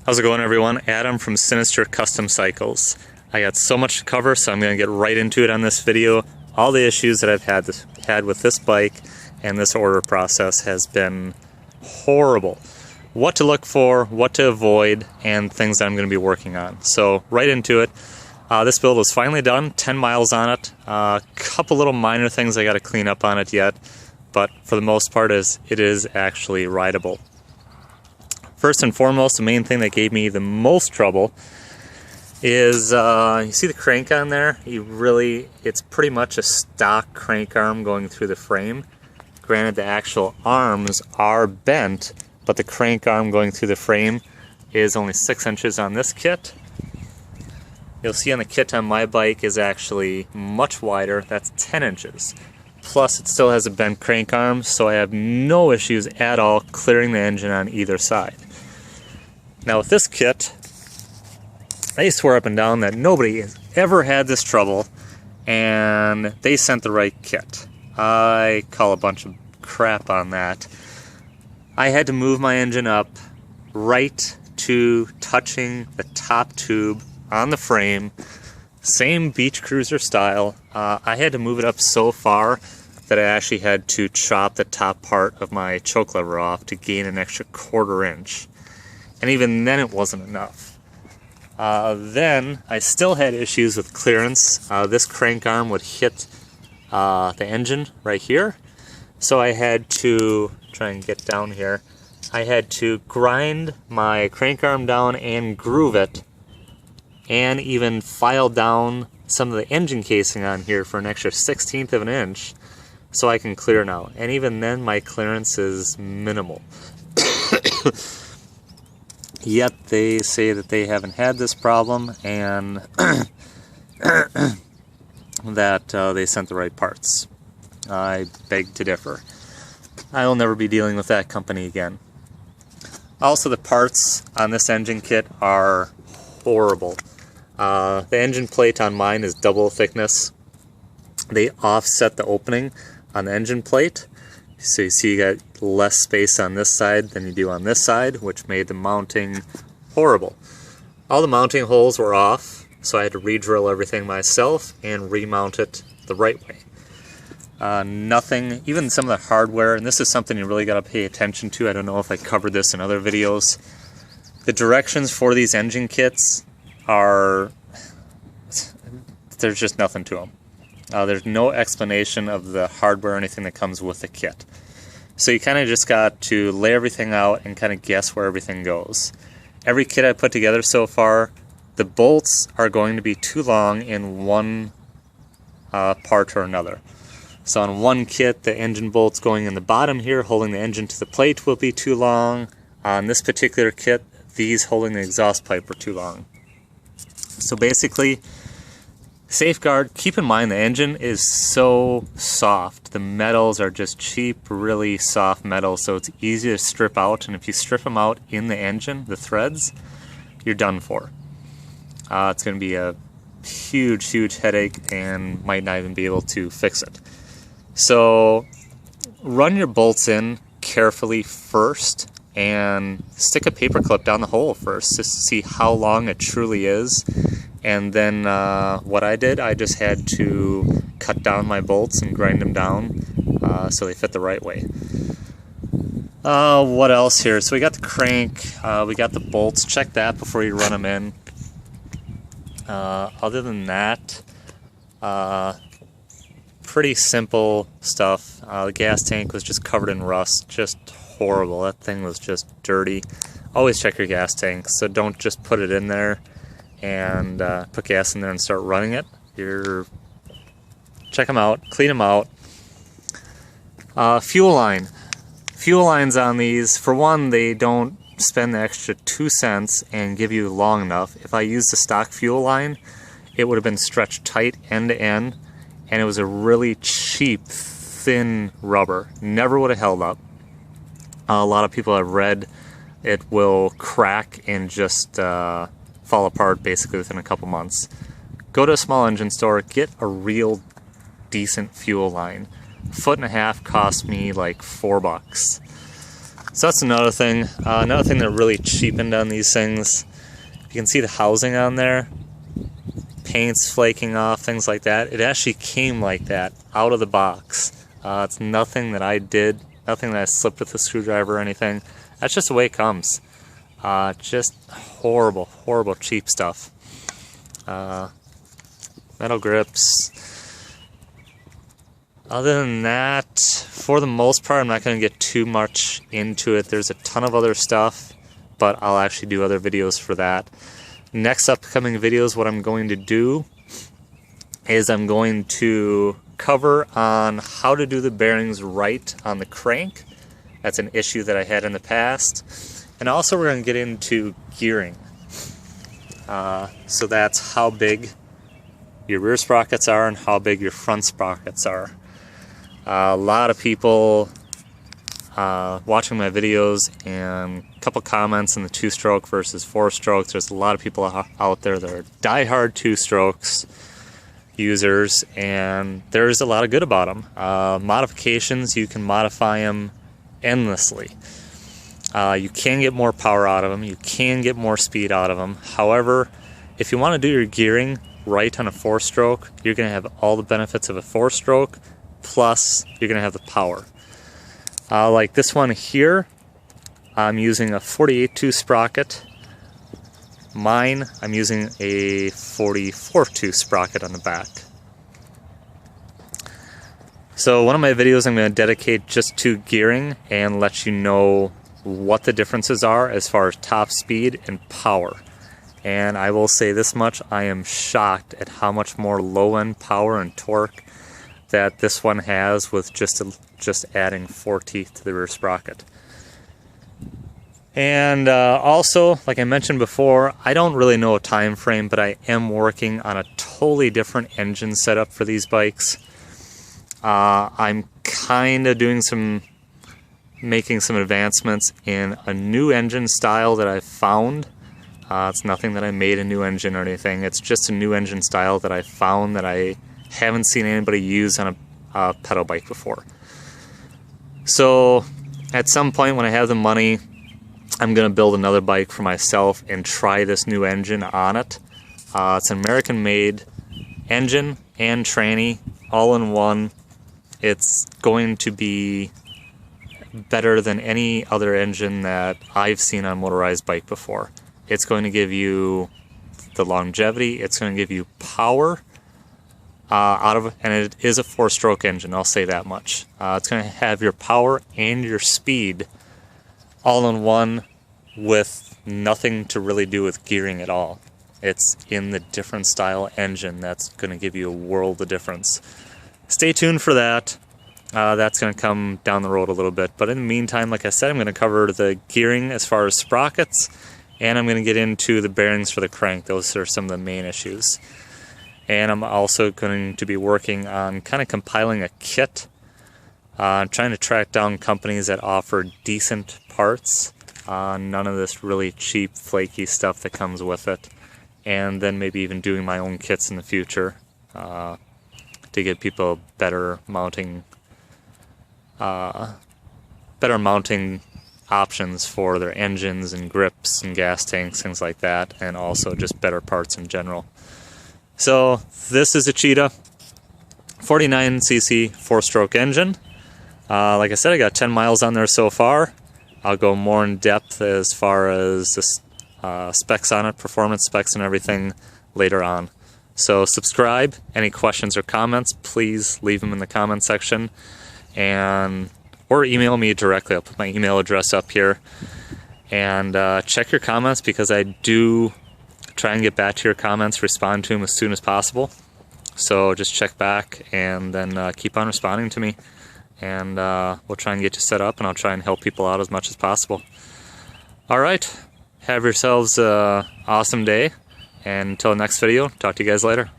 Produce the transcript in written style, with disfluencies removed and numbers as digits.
How's it going, everyone? Adam from Sinister Custom Cycles. I got so much to cover, so I'm going to get right into it on this video. All the issues that I've had with this bike and this order process has been horrible. What to look for, what to avoid, and things that I'm going to be working on. So right into it. This build was finally done, 10 miles on it. A couple little minor things I got to clean up on it yet, but for the most part it is actually rideable. First and foremost, the main thing that gave me the most trouble is, you see the crank on there? It's pretty much a stock crank arm going through the frame. Granted, the actual arms are bent, but the crank arm going through the frame is only 6 inches on this kit. You'll see on the kit on my bike is actually much wider, that's 10 inches. Plus it still has a bent crank arm, so I have no issues at all clearing the engine on either side. Now with this kit, they swear up and down that nobody has ever had this trouble, and they sent the right kit. I call a bunch of crap on that. I had to move my engine up right to touching the top tube on the frame, same beach cruiser style. I had to move it up so far that I actually had to chop the top part of my choke lever off to gain an extra 1/4 inch. And even then it wasn't enough. Then I still had issues with clearance. This crank arm would hit the engine right here. So I had to try and get down here. I had to grind my crank arm down and groove it, and even file down some of the engine casing on here for an extra 1/16 of an inch so I can clear now. And even then my clearance is minimal. Yet they say that they haven't had this problem and that they sent the right parts. I beg to differ. I will never be dealing with that company again. Also, the parts on this engine kit are horrible. The engine plate on mine is double thickness. They offset the opening on the engine plate. So you see you got less space on this side than you do on this side, which made the mounting horrible. All the mounting holes were off, so I had to re-drill everything myself and remount it the right way. Nothing, even some of the hardware, and this is something you really got to pay attention to. I don't know if I covered this in other videos. The directions for these engine kits are, there's just nothing to them. There's no explanation of the hardware or anything that comes with the kit. So you kind of just got to lay everything out and kind of guess where everything goes. Every kit I put together so far, the bolts are going to be too long in one part or another. So on one kit, the engine bolts going in the bottom here, holding the engine to the plate, will be too long. On this particular kit, these holding the exhaust pipe are too long. So basically, safeguard, keep in mind the engine is so soft. The metals are just cheap, really soft metal, so it's easy to strip out, and if you strip them out in the engine, the threads, you're done for. It's going to be a huge headache and might not even be able to fix it. So run your bolts in carefully first and stick a paper clip down the hole first just to see how long it truly is. And then what I did, I just had to cut down my bolts and grind them down so they fit the right way. What else here? So we got the crank, we got the bolts. Check that before you run them in. Other than that, pretty simple stuff. The gas tank was just covered in rust, just horrible. That thing was just dirty. Always check your gas tank, so don't just put it in there and put gas in there and start running it. Check them out, clean them out. Fuel line. Fuel lines on these, for one, they don't spend the extra 2 cents and give you long enough. If I used the stock fuel line, it would have been stretched tight end to end, and it was a really cheap, thin rubber. Never would have held up. A lot of people have read it will crack and just fall apart basically within a couple months. Go to a small engine store, get a real decent fuel line. 1.5 foot cost me like $4. So that's another thing. Another thing that really cheapened on these things. You can see the housing on there. Paint's flaking off, things like that. It actually came like that out of the box. It's nothing that I did, nothing that I slipped with a screwdriver or anything. That's just the way it comes. Just horrible, horrible cheap stuff. Metal grips. Other than that, for the most part, I'm not going to get too much into it. There's a ton of other stuff, but I'll actually do other videos for that. Next upcoming videos, what I'm going to do is I'm going to cover on how to do the bearings right on the crank. That's an issue that I had in the past. And also we're going to get into gearing. So that's how big your rear sprockets are and how big your front sprockets are. A lot of people watching my videos and a couple comments in the 2-stroke versus 4-stroke. There's a lot of people out there that are die-hard 2-strokes users, and there's a lot of good about them. Modifications, you can modify them endlessly. You can get more power out of them, you can get more speed out of them. However, if you want to do your gearing right on a 4-stroke, you're going to have all the benefits of a 4-stroke, plus you're going to have the power. Like this one here, I'm using a 48-2 sprocket. Mine, I'm using a 44-2 sprocket on the back. So one of my videos I'm going to dedicate just to gearing and let you know what the differences are as far as top speed and power. And I will say this much, I am shocked at how much more low-end power and torque that this one has with just adding 4 teeth to the rear sprocket. And also, like I mentioned before, I don't really know a time frame, but I am working on a totally different engine setup for these bikes. I'm kind of making some advancements in a new engine style that I've found. It's nothing that I made a new engine or anything. It's just a new engine style that I found that I haven't seen anybody use on a pedal bike before. So at some point when I have the money, I'm going to build another bike for myself and try this new engine on it. It's an American-made engine and tranny all in one. It's going to be better than any other engine that I've seen on a motorized bike before. It's going to give you the longevity, it's going to give you power, and it is a 4-stroke engine, I'll say that much. It's going to have your power and your speed all in one with nothing to really do with gearing at all. It's in the different style engine that's going to give you a world of difference. Stay tuned for that. That's going to come down the road a little bit. But in the meantime, like I said, I'm going to cover the gearing as far as sprockets, and I'm going to get into the bearings for the crank. Those are some of the main issues. And I'm also going to be working on kind of compiling a kit. I'm trying to track down companies that offer decent parts, none of this really cheap, flaky stuff that comes with it. And then maybe even doing my own kits in the future to give people better mounting options for their engines and grips and gas tanks, things like that, and also just better parts in general. So this is a Cheetah 49cc 4-stroke engine. Like I said, I got 10 miles on there so far. I'll go more in depth as far as the specs on it, performance specs and everything later on. So subscribe. Any questions or comments, please leave them in the comment section, or email me directly. I'll put my email address up here. And check your comments, because I do try and get back to your comments, respond to them as soon as possible. So just check back and then keep on responding to me. And we'll try and get you set up, and I'll try and help people out as much as possible. Alright, have yourselves an awesome day, and until next video, talk to you guys later.